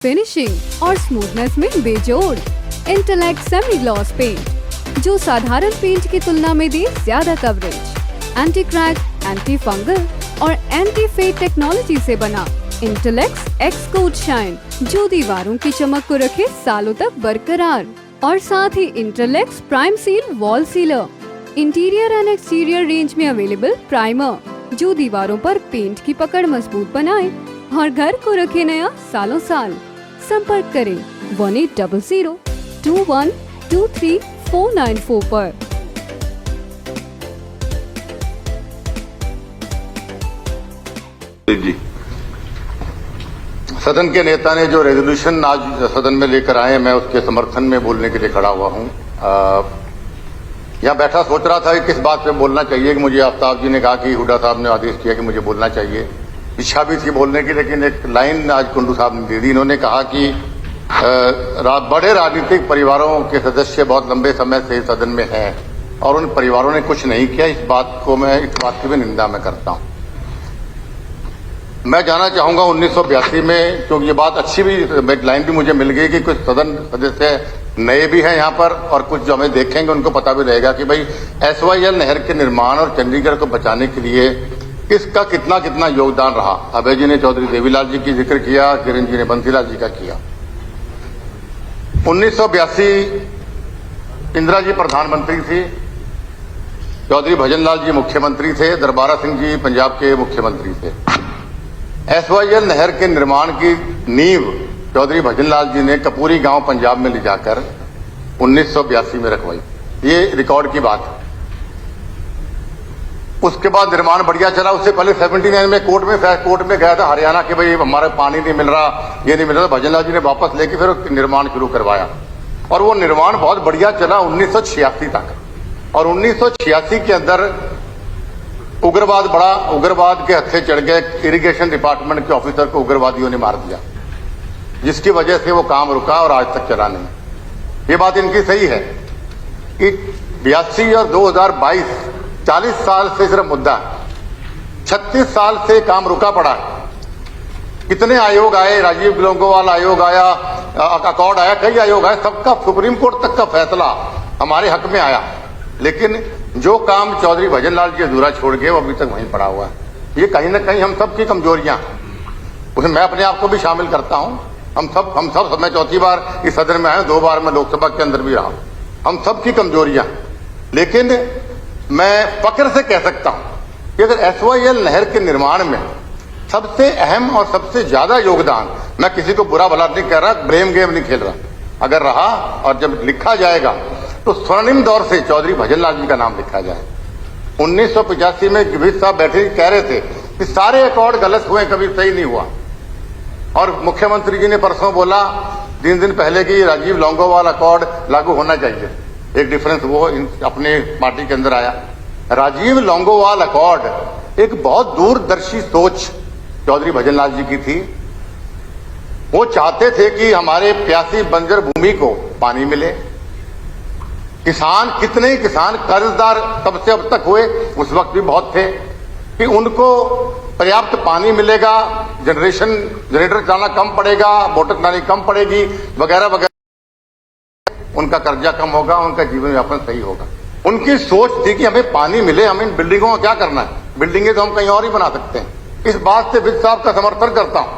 Finishing और smoothness में बेजोड़ इंटेलेक्ट सेमी ग्लॉस पेंट जो साधारण पेंट की तुलना में दे ज्यादा coverage. Anti crack, anti fungal और एंटी फेड टेक्नोलॉजी से बना इंटेलेक्ट एक्स कोट शाइन जो दीवारों की चमक को रखे सालों तक बरकरार। और साथ ही intellect prime seal wall sealer, interior and exterior range में अवेलेबल प्राइमर जो दीवारों पर पेंट की पकड़ मजबूत बनाए और घर को रखे नया सालों साल। संपर्क करें 1800-2123-494 पर। जी, सदन के नेता ने जो रेजोल्यूशन आज सदन में लेकर आए, मैं उसके समर्थन में बोलने के लिए खड़ा हुआ हूं। यहाँ बैठा सोच रहा था कि किस बात पे बोलना चाहिए कि मुझे आफ्ताब जी ने कहा कि हुड्डा साहब ने आदेश किया कि मुझे बोलना चाहिए। इच्छा भी थी बोलने की, लेकिन एक लाइन आज कुंडू साहब ने दे दी। इन्होंने कहा कि बड़े राजनीतिक परिवारों के सदस्य बहुत लंबे समय से सदन में हैं और उन परिवारों ने कुछ नहीं किया। इस बात की भी निंदा मैं करता हूं। मैं जानना चाहूंगा 1982 में, क्योंकि ये बात अच्छी भी एक लाइन भी मुझे मिल गई कि कुछ सदन सदस्य नए भी हैं यहाँ पर और कुछ जो हमें देखेंगे उनको पता भी रहेगा कि भाई SYL नहर के निर्माण और चंडीगढ़ को बचाने के लिए इसका कितना कितना योगदान रहा। अभय जी ने चौधरी देवीलाल जी की जिक्र किया, किरण जी ने बंसीलाल जी का किया। 1982 इंदिरा जी प्रधानमंत्री थी, चौधरी भजनलाल जी मुख्यमंत्री थे, दरबारा सिंह जी पंजाब के मुख्यमंत्री थे। SYL नहर के निर्माण की नींव चौधरी भजनलाल जी ने कपूरी गांव पंजाब में ले जाकर 1982 में रखवाई। ये रिकॉर्ड की बात है। उसके बाद निर्माण बढ़िया चला। उससे पहले 79 में कोर्ट में गया था हरियाणा के, भाई हमारा पानी नहीं मिल रहा, ये नहीं मिल रहा। भजनलाल जी ने वापस लेके फिर निर्माण शुरू करवाया और वो निर्माण बहुत बढ़िया चला 1986 तक। और 1986 के अंदर उग्रवाद के हत्थे चढ़ गए। इरिगेशन डिपार्टमेंट के ऑफिसर को उग्रवादियों ने मार दिया, जिसकी वजह से वो काम रुका और आज तक चला नहीं। ये बात इनकी सही है कि 82 और 2022 40 साल से सिर्फ मुद्दा है। 36 साल से काम रुका पड़ा है। कितने आयोग आए, राजीव लोंगोवाल आयोग आया, अकॉर्ड आया, कई आयोग आए, सबका सुप्रीम कोर्ट तक का फैसला हमारे हक में आया, लेकिन जो काम चौधरी भजनलाल जी अधूरा छोड़ गए वो अभी तक वहीं पड़ा हुआ है। ये कहीं ना कहीं हम सब की कमजोरियां हैं, उसमें मैं अपने आप को भी शामिल करता हूं। हम सब मैं चौथी बार इस सदन में आया, 2 बार मैं लोकसभा के अंदर भी रहा। हम सब की कमजोरियां, लेकिन मैं फक्र से कह सकता हूं कि अगर SYL नहर के निर्माण में सबसे अहम और सबसे ज्यादा योगदान, मैं किसी को बुरा भला नहीं कह रहा, ब्लेम गेम नहीं खेल रहा, अगर रहा और जब लिखा जाएगा तो स्वर्णिम दौर से चौधरी भजनलाल जी का नाम लिखा जाए। 1985 में गिरीश साहब बैठे कह रहे थे कि सारे अकॉर्ड गलत हुए, कभी सही नहीं हुआ। और मुख्यमंत्री जी ने परसों बोला 3 दिन पहले कि राजीव लोंगोवाल अकॉर्ड लागू होना चाहिए। एक डिफरेंस वो अपने पार्टी के अंदर आया। राजीव लोंगोवाल अकॉर्ड एक बहुत दूरदर्शी सोच चौधरी भजनलाल जी की थी। वो चाहते थे कि हमारे प्यासी बंजर भूमि को पानी मिले। कितने ही किसान कर्जदार तब से अब तक हुए, उस वक्त भी बहुत थे, कि उनको पर्याप्त पानी मिलेगा, जनरेटर चलाना कम पड़ेगा, मोटर चलानी कम पड़ेगी, वगैरह वगैरह, उनका कर्जा कम होगा, उनका जीवन यापन सही होगा। उनकी सोच थी कि हमें पानी मिले, हमें इन बिल्डिंगों का क्या करना है, बिल्डिंगें तो हम कहीं और ही बना सकते हैं। इस बात से विज साहब का समर्थन करता हूं।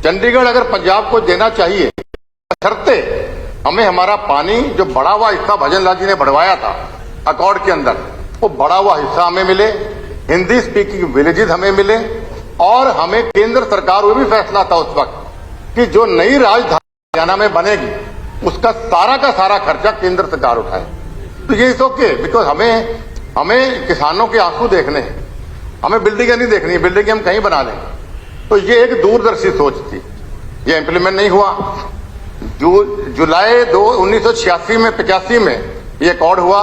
चंडीगढ़ अगर पंजाब को देना चाहिए, शर्ते हमें हमारा पानी जो बढ़ा हुआ हिस्सा भजनलाल जी ने बढ़वाया था अकॉर्ड के अंदर, वो बढ़ा हुआ हिस्सा हमें मिले, हिंदी स्पीकिंग विलेजेस हमें मिले, और हमें केंद्र सरकार, वो भी फैसला था उस वक्त कि जो नई राजधानी हरियाणा में बनेगी उसका सारा का सारा खर्चा केंद्र सरकार उठाए। तो ये इट्स ओके, बिकॉज हमें किसानों के आंसू देखने हैं, हमें बिल्डिंगें नहीं देखनी है, बिल्डिंगें हम कहीं बना लेंगे। तो ये एक दूरदर्शी सोच थी, ये इंप्लीमेंट नहीं हुआ। जुलाई 1986 में 85 में ये अकॉर्ड हुआ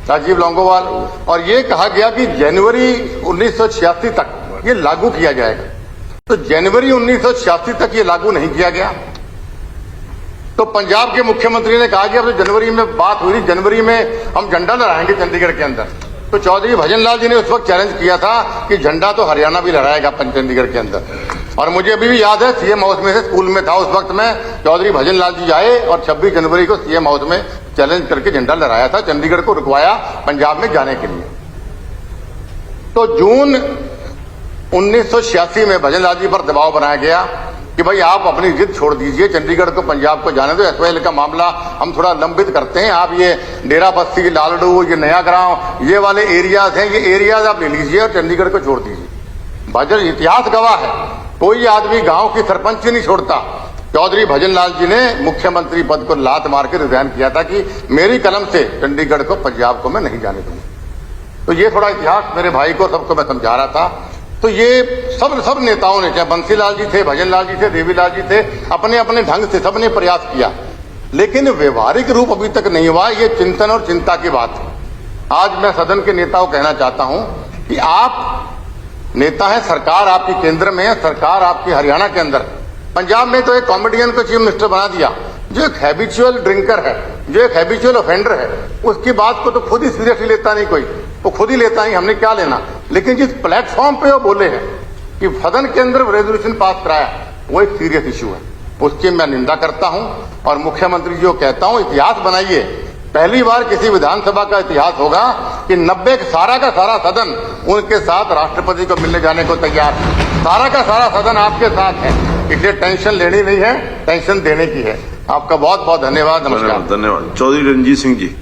राजीव लोंगोवाल, और ये कहा गया कि जनवरी 1986 तक ये लागू किया जाएगा। तो जनवरी 1986 तक ये लागू नहीं किया गया। तो पंजाब के मुख्यमंत्री ने कहा कि अब जनवरी में बात हुई, जनवरी में हम झंडा लहराएंगे चंडीगढ़ के अंदर। तो चौधरी भजनलाल जी ने उस वक्त चैलेंज किया था कि झंडा तो हरियाणा भी लहराएगा चंडीगढ़ के अंदर। और मुझे अभी भी याद है सीएम हाउस में से स्कूल में था उस वक्त में, चौधरी भजन लाल जी आए और 26 जनवरी को सीएम हाउस में चैलेंज करके झंडा लहराया था, चंडीगढ़ को रुकवाया पंजाब में जाने के लिए। तो जून 1986 में भजन लाल जी पर दबाव बनाया गया कि भाई आप अपनी जिद छोड़ दीजिए, चंडीगढ़ को पंजाब को जाने दो, एसवाईएल का मामला हम थोड़ा लंबित करते हैं, आप ये डेरा बस्ती, लालडू, ये नया गांव, ये वाले एरियाज हैं, ये एरियाज आप ले लीजिए और चंडीगढ़ को छोड़ दीजिए। भजन इतिहास गवाह है, कोई आदमी गांव की सरपंच ही नहीं छोड़ता। चौधरी भजन लाल जी ने मुख्यमंत्री पद को लात मार के रिजाइन किया था कि मेरी कलम से चंडीगढ़ को पंजाब को मैं नहीं जाने दूंगा। तो ये थोड़ा इतिहास मेरे भाई को सबको मैं समझा रहा था। तो ये सब नेताओं ने, चाहे बंसीलाल जी थे, भजन लाल जी थे, देवीलाल जी थे, अपने अपने ढंग से सबने प्रयास किया, लेकिन व्यवहारिक रूप अभी तक नहीं हुआ। ये चिंतन और चिंता की बात है। आज मैं सदन के नेताओं को कहना चाहता हूं कि आप नेता हैं, सरकार आपकी केंद्र में है, सरकार आपकी हरियाणा के अंदर। पंजाब में तो एक कॉमेडियन को चीफ मिनिस्टर बना दिया जो एक हैबिचुअल ड्रिंकर है, जो एक हैबिचुअल ऑफेंडर है, उसकी बात को तो खुद ही सीरियसली लेता नहीं कोई, वो खुद ही लेता नहीं, हमने क्या लेना। लेकिन जिस प्लेटफॉर्म पे वो बोले हैं कि सदन के अंदर रेजोल्यूशन पास कराया, वो एक सीरियस इशू है, उसकी मैं निंदा करता हूं। और मुख्यमंत्री जी को कहता हूं, इतिहास बनाइए। पहली बार किसी विधानसभा का इतिहास होगा कि 90 का सारा सदन उनके साथ राष्ट्रपति को मिलने जाने को तैयार है। सारा का सारा सदन आपके साथ है, इसलिए टेंशन लेनी नहीं है, टेंशन देने की है। आपका बहुत बहुत धन्यवाद। नमस्कार। धन्यवाद। चौधरी रणजीत सिंह जी।